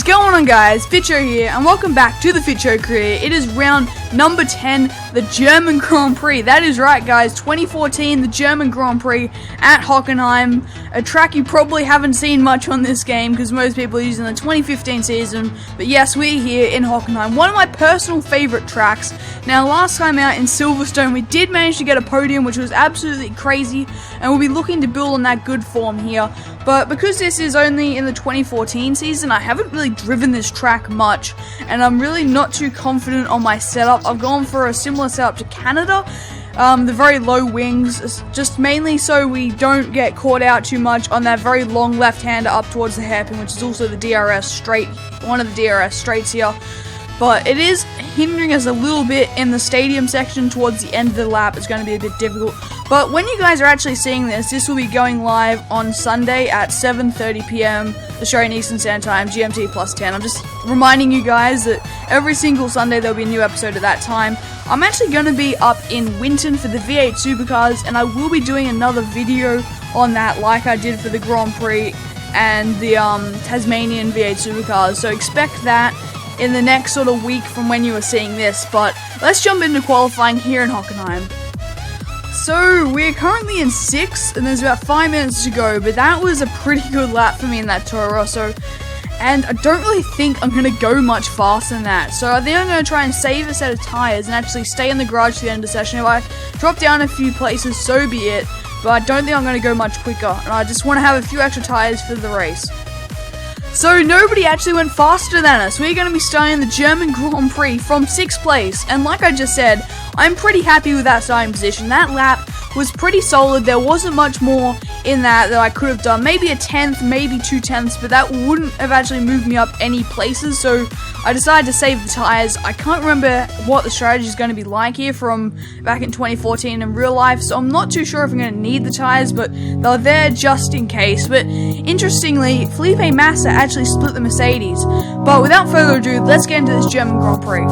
going on, guys? Fitcho here, and welcome back to the Fitcho Career. It is round number 10, the German Grand Prix. That is right, guys, 2014, the German Grand Prix at Hockenheim. A track you probably haven't seen much on this game, because most people are using the 2015 season. But yes, we're here in Hockenheim, one of my personal favorite tracks. Now, last time out in Silverstone, we did manage to get a podium, which was absolutely crazy, and we'll be looking to build on that good form here. But because this is only in the 2014 season, I haven't really driven this track much, and I'm really not too confident on my setup. I've gone for a similar setup to Canada, the very low wings, just mainly so we don't get caught out too much on that very long left-hander up towards the hairpin, which is also the DRS straight, one of the DRS straights here. But it is hindering us a little bit in the stadium section towards the end of the lap. It's going to be a bit difficult. But when you guys are actually seeing this, this will be going live on Sunday at 7:30 p.m. Australian Eastern Standard Time, GMT plus 10. I'm just reminding you guys that every single Sunday there'll be a new episode at that time. I'm actually going to be up in Winton for the V8 Supercars, and I will be doing another video on that like I did for the Grand Prix and the Tasmanian V8 Supercars. So expect that in the next sort of week from when you are seeing this. But let's jump into qualifying here in Hockenheim. So we're currently in 6th, and there's about 5 minutes to go, but that was a pretty good lap for me in that Toro Rosso, and I don't really think I'm going to go much faster than that. So I think I'm going to try and save a set of tyres and actually stay in the garage to the end of the session. If I drop down a few places, so be it, but I don't think I'm going to go much quicker, and I just want to have a few extra tyres for the race. So nobody actually went faster than us. We're going to be starting the German Grand Prix from 6th place. And like I just said, I'm pretty happy with that starting position. That lap was pretty solid. There wasn't much more in that I could have done. Maybe a 10th, maybe 2 tenths, but that wouldn't have actually moved me up any places. So I decided to save the tyres. I can't remember what the strategy is going to be like here from back in 2014 in real life. So I'm not too sure if I'm going to need the tyres, but they're there just in case. But interestingly, Felipe Massa actually split the Mercedes. But without further ado, let's get into this German Grand Prix.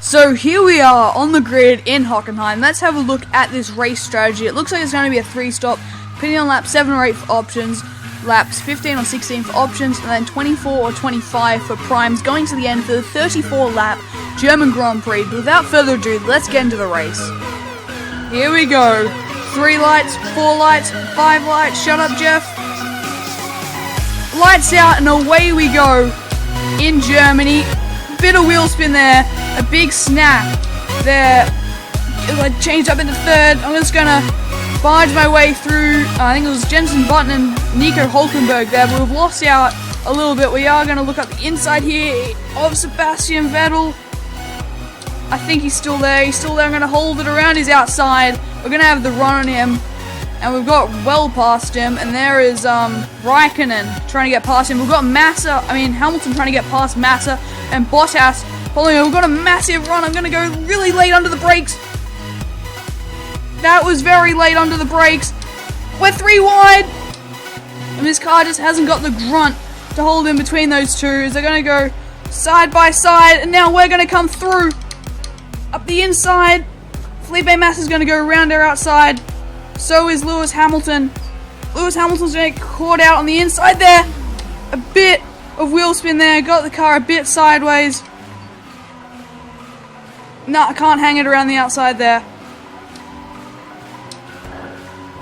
So here we are on the grid in Hockenheim. Let's have a look at this race strategy. It looks like it's going to be a 3-stop, depending on lap 7 or 8 for options, laps 15 or 16 for options, and then 24 or 25 for primes, going to the end for the 34-lap German Grand Prix. But without further ado, let's get into the race. Here we go. 3 lights, 4 lights, 5 lights. Shut up, Jeff. Lights out, and away we go in Germany. Bit of wheel spin there. A big snap there. I changed up into 3rd. I'm just gonna barge my way through. I think it was Jenson Button and Nico Hülkenberg there, but we've lost out a little bit. We are gonna look up the inside here of Sebastian Vettel. I think he's still there. He's still there. I'm gonna hold it around his outside. We're gonna have the run on him, and we've got well past him. And there is Raikkonen trying to get past him. We've got Hamilton trying to get past Massa, and Bottas. We've got a massive run. I'm going to go really late under the brakes. That was very late under the brakes. We're 3 wide. And this car just hasn't got the grunt to hold in between those two. They're going to go side by side. And now we're going to come through. Up the inside. Felipe Massa's going to go around our outside. So is Lewis Hamilton. Lewis Hamilton's going to get caught out on the inside there. A bit of wheel spin there. Got the car a bit sideways. No, I can't hang it around the outside there.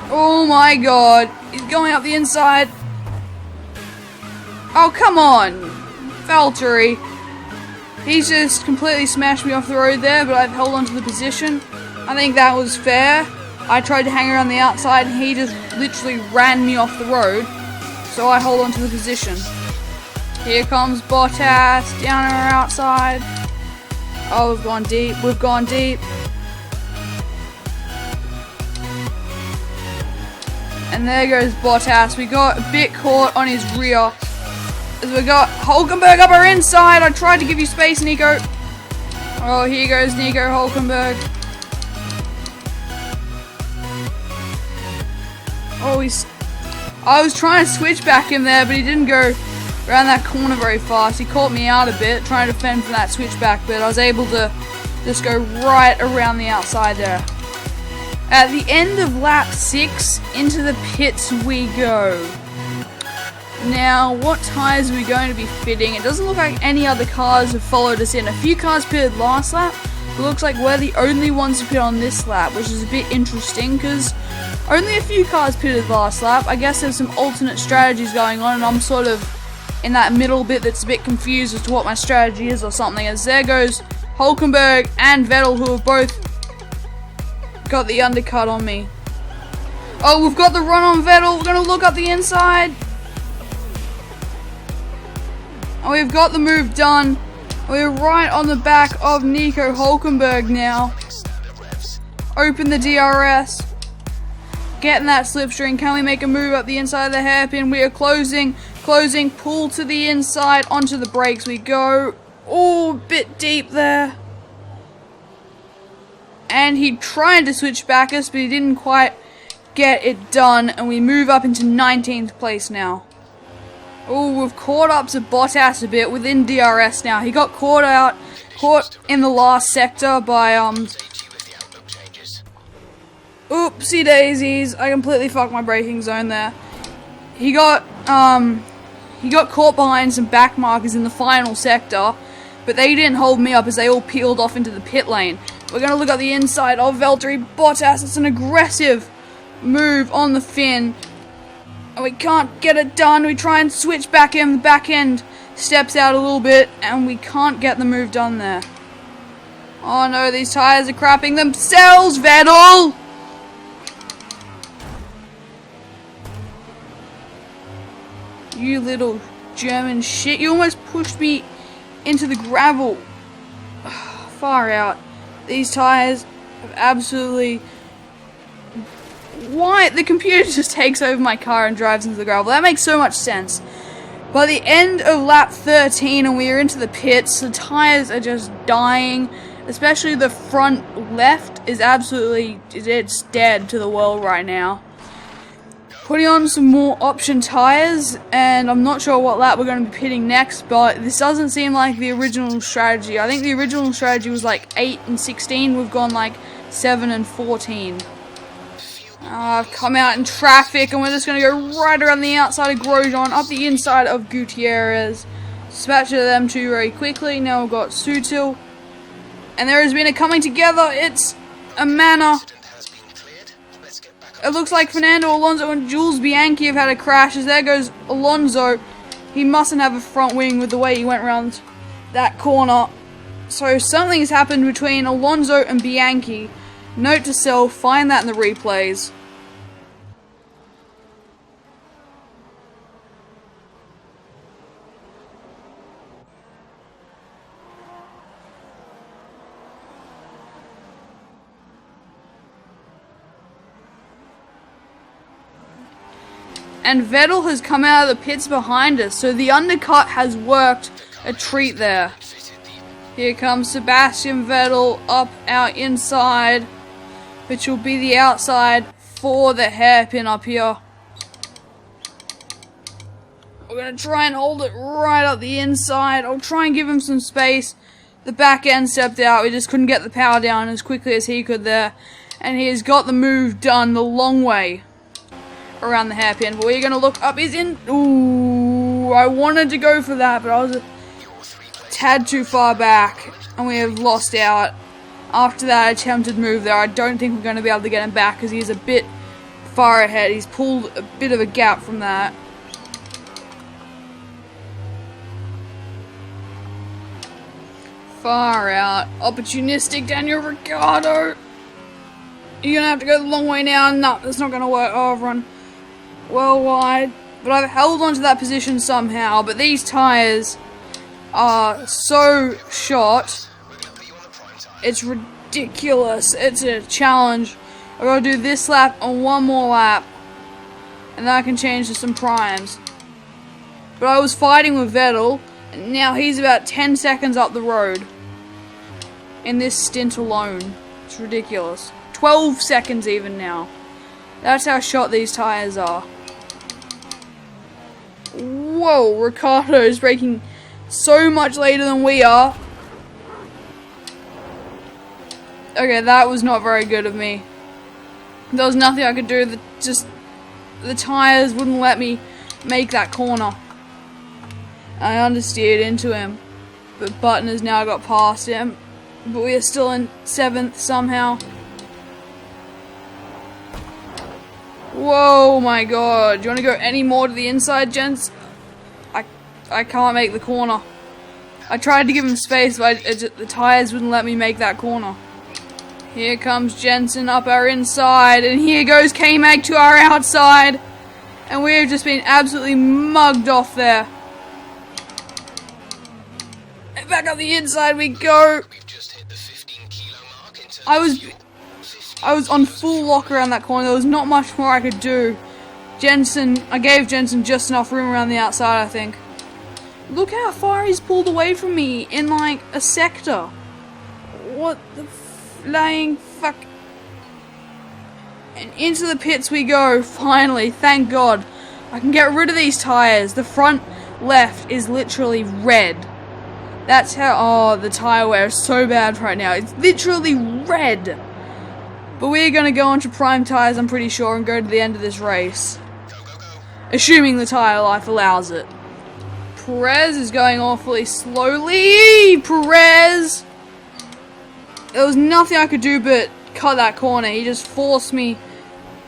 Oh my god. He's going up the inside. Oh, come on! Valtteri. He's just completely smashed me off the road there, but I've held onto the position. I think that was fair. I tried to hang around the outside, and he just literally ran me off the road. So I hold onto the position. Here comes Bottas, down our outside. Oh, we've gone deep, we've gone deep. And there goes Bottas. We got a bit caught on his rear. As we got Hülkenberg up our inside. I tried to give you space, Nico. Oh, here goes Nico Hülkenberg. Oh, I was trying to switch back him there, but he didn't go around that corner very fast. He caught me out a bit, trying to defend from that switchback, but I was able to just go right around the outside there. At the end of lap 6, into the pits we go. Now, what tyres are we going to be fitting? It doesn't look like any other cars have followed us in. A few cars pitted last lap. It looks like we're the only ones to pit on this lap, which is a bit interesting because only a few cars pitted last lap. I guess there's some alternate strategies going on, and I'm sort of in that middle bit that's a bit confused as to what my strategy is or something. As there goes Hülkenberg and Vettel, who have both got the undercut on me. Oh, we've got the run on Vettel. We're going to look up the inside. And we've got the move done. We're right on the back of Nico Hülkenberg now. Open the DRS. Getting that slipstream. Can we make a move up the inside of the hairpin? We are closing. Pull to the inside. Onto the brakes we go. Oh, a bit deep there. And he tried to switch back us, but he didn't quite get it done. And we move up into 19th place now. Oh, we've caught up to Bottas a bit within DRS now. He got caught in the last sector by, oopsie daisies. I completely fucked my braking zone there. He got caught behind some back markers in the final sector, but they didn't hold me up as they all peeled off into the pit lane. We're going to look at the inside of Valtteri Bottas. It's an aggressive move on the fin. And we can't get it done. We try and switch back in. The back end steps out a little bit, and we can't get the move done there. Oh no, these tyres are crapping themselves, Vettel! You little German shit. You almost pushed me into the gravel. Far out. These tyres have absolutely... Why? The computer just takes over my car and drives into the gravel. That makes so much sense. By the end of lap 13 and we are into the pits, the tyres are just dying. Especially the front left is absolutely... It's dead to the world right now. Putting on some more option tyres, and I'm not sure what lap we're going to be pitting next, but this doesn't seem like the original strategy. I think the original strategy was like 8 and 16. We've gone like 7 and 14. I've come out in traffic, and we're just going to go right around the outside of Grosjean, up the inside of Gutierrez. Dispatch of them two very quickly. Now we've got Sutil. And there has been a coming together. It's a manner. It looks like Fernando, Alonso, and Jules Bianchi have had a crash. As there goes Alonso. He mustn't have a front wing with the way he went around that corner. So something has happened between Alonso and Bianchi. Note to self, find that in the replays. And Vettel has come out of the pits behind us, so the undercut has worked a treat there. Here comes Sebastian Vettel up our inside, which will be the outside for the hairpin up here. We're going to try and hold it right up the inside. I'll try and give him some space. The back end stepped out. We just couldn't get the power down as quickly as he could there. And he has got the move done the long way around the hairpin. But we're going to look up. He's in. Ooh, I wanted to go for that, but I was a tad too far back. And we have lost out. After that attempted move there, I don't think we're going to be able to get him back because he's a bit far ahead. He's pulled a bit of a gap from that. Far out. Opportunistic Daniil Ricciardo. You're gonna have to go the long way now. No, that's not gonna work. Oh, I've run well wide. But I've held onto that position somehow. But these tyres are so shot. It's ridiculous. It's a challenge. I've got to do this lap and one more lap. And then I can change to some primes. But I was fighting with Vettel. And now he's about 10 seconds up the road. In this stint alone. It's ridiculous. 12 seconds even now. That's how shot these tyres are. Whoa, Ricciardo is braking so much later than we are. Okay, that was not very good of me. There was nothing I could do. The tyres wouldn't let me make that corner. I understeered into him. But Button has now got past him. But we are still in 7th somehow. Whoa, my god. Do you want to go any more to the inside, gents? I can't make the corner. I tried to give him space, but the tyres wouldn't let me make that corner. Here comes Jenson up our inside, and here goes K-Mag to our outside. And we have just been absolutely mugged off there. And back up the inside we go. I was on full lock around that corner. There was not much more I could do. I gave Jenson just enough room around the outside, I think. Look how far he's pulled away from me in like a sector. What the flying fuck? And into the pits we go, finally, thank God. I can get rid of these tyres. The front left is literally red. That's how, the tyre wear is so bad right now. It's literally red. But we're going to go onto prime tyres, I'm pretty sure, and go to the end of this race. Assuming the tyre life allows it. Perez is going awfully slowly. Perez! There was nothing I could do but cut that corner. He just forced me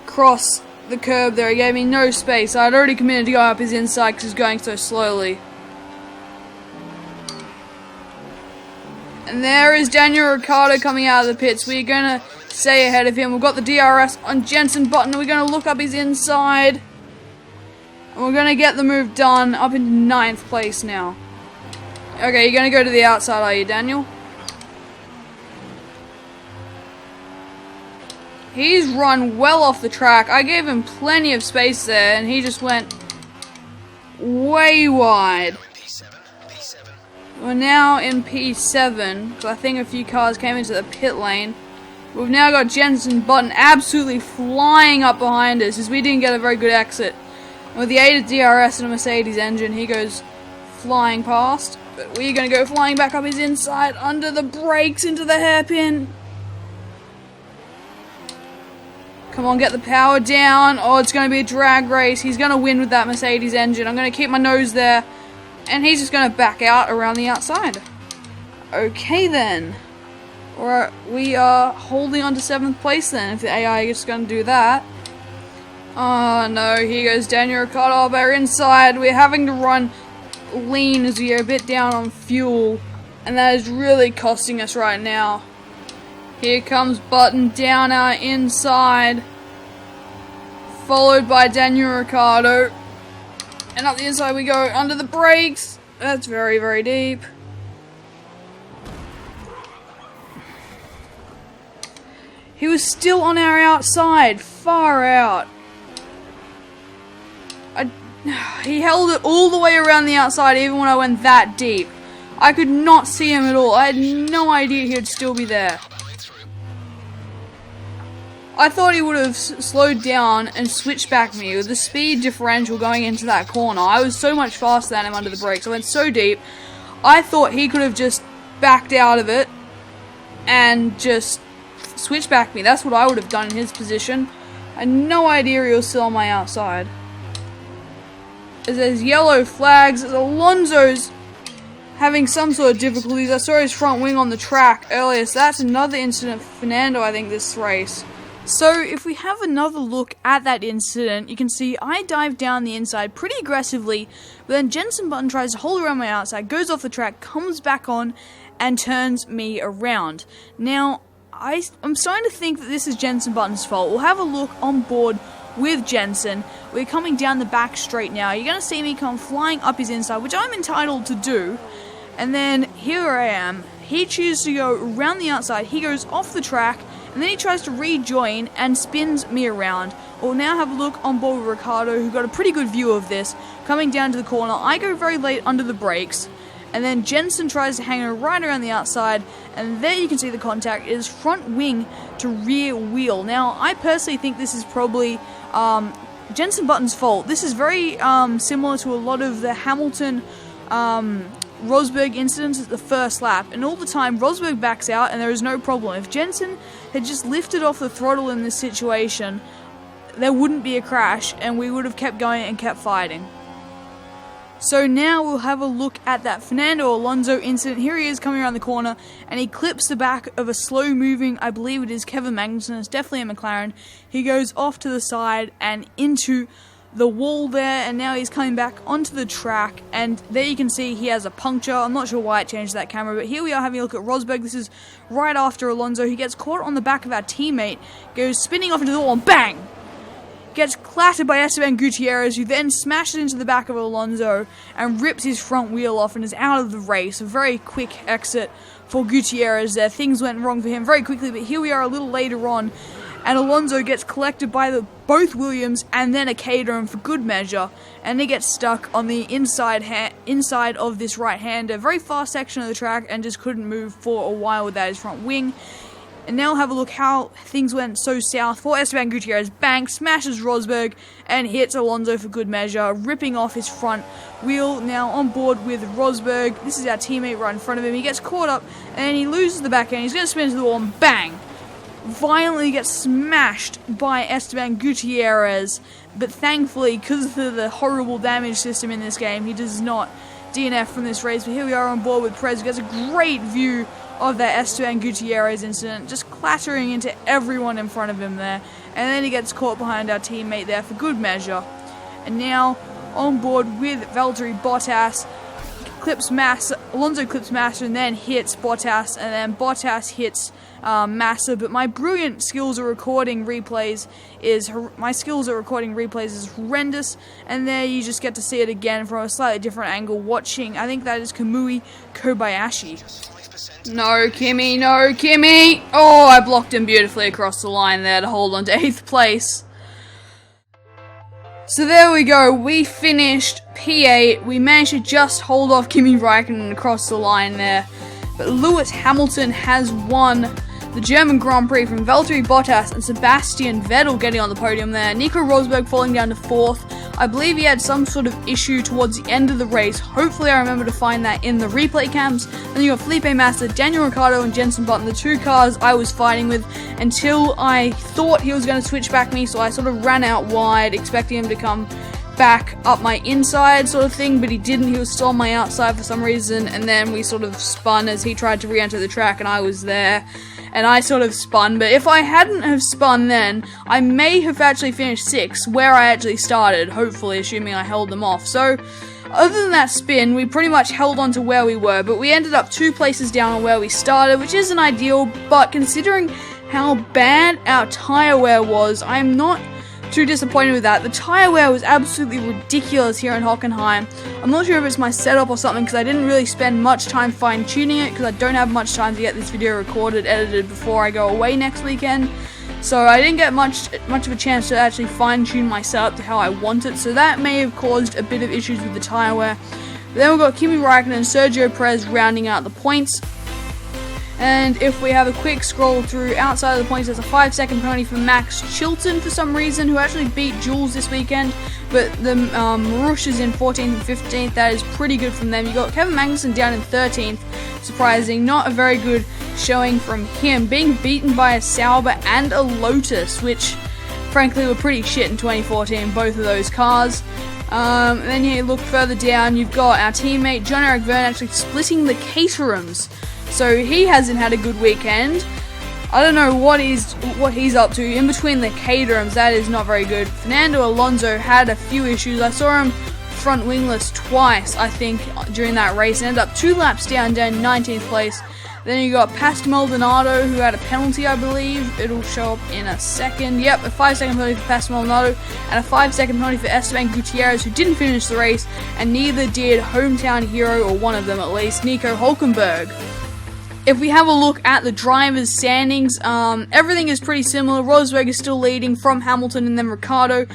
across the curb there. He gave me no space. I had already committed to go up his inside because he was going so slowly. And there is Daniil Ricciardo coming out of the pits. We're going to stay ahead of him. We've got the DRS on Jenson Button. We're going to look up his inside. And we're going to get the move done up into 9th place now. Okay, you're going to go to the outside, are you, Daniel? He's run well off the track. I gave him plenty of space there, and he just went way wide. We're now in P7, because I think a few cars came into the pit lane. We've now got Jenson Button absolutely flying up behind us, as we didn't get a very good exit. And with the aid of DRS and a Mercedes engine, he goes flying past. But we're going to go flying back up his inside, under the brakes, into the hairpin. Come on, get the power down. Oh, it's going to be a drag race. He's going to win with that Mercedes engine. I'm going to keep my nose there. And he's just going to back out around the outside. Okay, then. We are holding on to 7th place, then, if the AI is going to do that. Oh, no. Here goes Daniil Ricciardo up our inside. We're having to run lean as we are a bit down on fuel. And that is really costing us right now. Here comes Button down our inside. Followed by Daniil Ricciardo. And up the inside we go, under the brakes. That's very, very deep. He was still on our outside, far out. He held it all the way around the outside even when I went that deep. I could not see him at all. I had no idea he would still be there. I thought he would have slowed down and switched back me with the speed differential going into that corner. I was so much faster than him under the brakes. I went so deep. I thought he could have just backed out of it and just switched back me. That's what I would have done in his position. I had no idea he was still on my outside. As there's yellow flags, as Alonso's having some sort of difficulties. I saw his front wing on the track earlier, so that's another incident for Fernando, I think, this race. So, if we have another look at that incident, you can see I dive down the inside pretty aggressively, but then Jenson Button tries to hold around my outside, goes off the track, comes back on, and turns me around. Now, I'm starting to think that this is Jenson Button's fault. We'll have a look on board with Jenson. We're coming down the back straight now. You're going to see me come flying up his inside, which I'm entitled to do. And then here I am. He chooses to go around the outside. He goes off the track, and then he tries to rejoin and spins me around. We'll now have a look on board with Ricciardo, who got a pretty good view of this. Coming down to the corner, I go very late under the brakes, and then Jenson tries to hang her right around the outside, and there you can see the contact. It is front wing to rear wheel. Now, I personally think this is probably Jenson Button's fault. This is very similar to a lot of the Hamilton Rosberg incidents at the first lap, and all the time Rosberg backs out and there is no problem. If Jenson had just lifted off the throttle in this situation, there wouldn't be a crash and we would have kept going and kept fighting. So now we'll have a look at that Fernando Alonso incident. Here he is coming around the corner, and he clips the back of a slow moving, I believe it is Kevin Magnussen, it's definitely a McLaren. He goes off to the side and into the wall there, and now he's coming back onto the track, and there you can see he has a puncture. I'm not sure why it changed that camera, but here we are having a look at Rosberg. This is right after Alonso. He gets caught on the back of our teammate, goes spinning off into the wall, and bang! Gets clattered by Esteban Gutierrez, who then smashes into the back of Alonso and rips his front wheel off and is out of the race. A very quick exit for Gutierrez there. Things went wrong for him very quickly, but here we are a little later on, and Alonso gets collected by both Williams and then a Caterham for good measure, and he gets stuck on the inside of this right-hander, very fast section of the track, and just couldn't move for a while without his front wing. And now have a look how things went so south for Esteban Gutierrez. Bang, smashes Rosberg and hits Alonso for good measure, ripping off his front wheel. Now on board with Rosberg. This is our teammate right in front of him. He gets caught up and he loses the back end. He's going to spin into the wall and bang! Violently gets smashed by Esteban Gutierrez. But thankfully, because of the horrible damage system in this game, he does not DNF from this race. But here we are on board with Perez, who gets a great view of that Esteban Gutierrez incident, just clattering into everyone in front of him there, and then he gets caught behind our teammate there for good measure. And now on board with Valtteri Bottas, Alonso clips Massa and then hits Bottas, and then Bottas hits Massa. But my brilliant skills at recording replays is horrendous, and there you just get to see it again from a slightly different angle, watching, I think that is Kamui Kobayashi. No, Kimi, no, Kimi! Oh, I blocked him beautifully across the line there to hold on to 8th place. So there we go, we finished P8, we managed to just hold off Kimi Räikkönen across the line there. But Lewis Hamilton has won the German Grand Prix from Valtteri Bottas and Sebastian Vettel getting on the podium there. Nico Rosberg falling down to 4th. I believe he had some sort of issue towards the end of the race. Hopefully I remember to find that in the replay cams. Then you got Felipe Massa, Daniel Ricciardo and Jenson Button, the two cars I was fighting with until I thought he was going to switch back me, so I sort of ran out wide expecting him to come back up my inside sort of thing, but he didn't. He was still on my outside for some reason, and then we sort of spun as he tried to re-enter the track, and I was there, and I sort of spun. But if I hadn't have spun then, I may have actually finished 6th, where I actually started, hopefully, assuming I held them off. So, other than that spin, we pretty much held on to where we were, but we ended up 2 places down on where we started, which isn't ideal, but considering how bad our tyre wear was, I'm not too disappointed with that. The tyre wear was absolutely ridiculous here in Hockenheim. I'm not sure if it's my setup or something, because I didn't really spend much time fine-tuning it, because I don't have much time to get this video recorded, edited before I go away next weekend. So I didn't get much of a chance to actually fine-tune my setup to how I want it, so that may have caused a bit of issues with the tyre wear. But then we've got Kimi Räikkönen and Sergio Perez rounding out the points. And if we have a quick scroll through outside of the points, there's a 5-second penalty for Max Chilton for some reason, who actually beat Jules this weekend. But the Marush is in 14th and 15th. That is pretty good from them. You got Kevin Magnussen down in 13th. Surprising, not a very good showing from him. Being beaten by a Sauber and a Lotus, which frankly were pretty shit in 2014, both of those cars. And then you look further down, you've got our teammate John-Eric Vergne actually splitting the Caterhams. So he hasn't had a good weekend. I don't know what he's up to. In between the Caterhams, that is not very good. Fernando Alonso had a few issues. I saw him front wingless twice, I think, during that race. Ended up 2 laps down 19th place. Then you got Pastor Maldonado, who had a penalty, I believe. It'll show up in a second. Yep, a 5-second penalty for Pastor Maldonado, and a 5-second penalty for Esteban Gutierrez, who didn't finish the race, and neither did hometown hero, or one of them at least, Nico Hülkenberg. If we have a look at the drivers' standings, everything is pretty similar. Rosberg is still leading from Hamilton and then Ricciardo.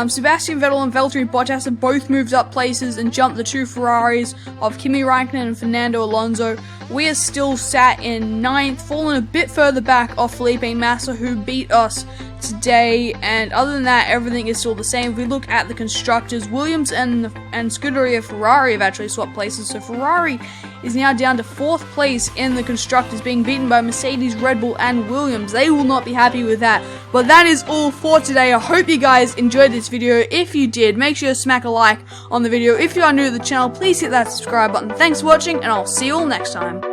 Sebastian Vettel and Valtteri Bottas have both moved up places and jumped the 2 Ferraris of Kimi Räikkönen and Fernando Alonso. We are still sat in 9th, fallen a bit further back off Felipe Massa, who beat us today, and other than that, everything is still the same. If we look at the constructors, Williams and Scuderia Ferrari have actually swapped places, so Ferrari is now down to 4th place in the constructors, being beaten by Mercedes, Red Bull, and Williams. They will not be happy with that. But that is all for today. I hope you guys enjoyed this video. If you did, make sure to smack a like on the video. If you are new to the channel, please hit that subscribe button. Thanks for watching, and I'll see you all next time.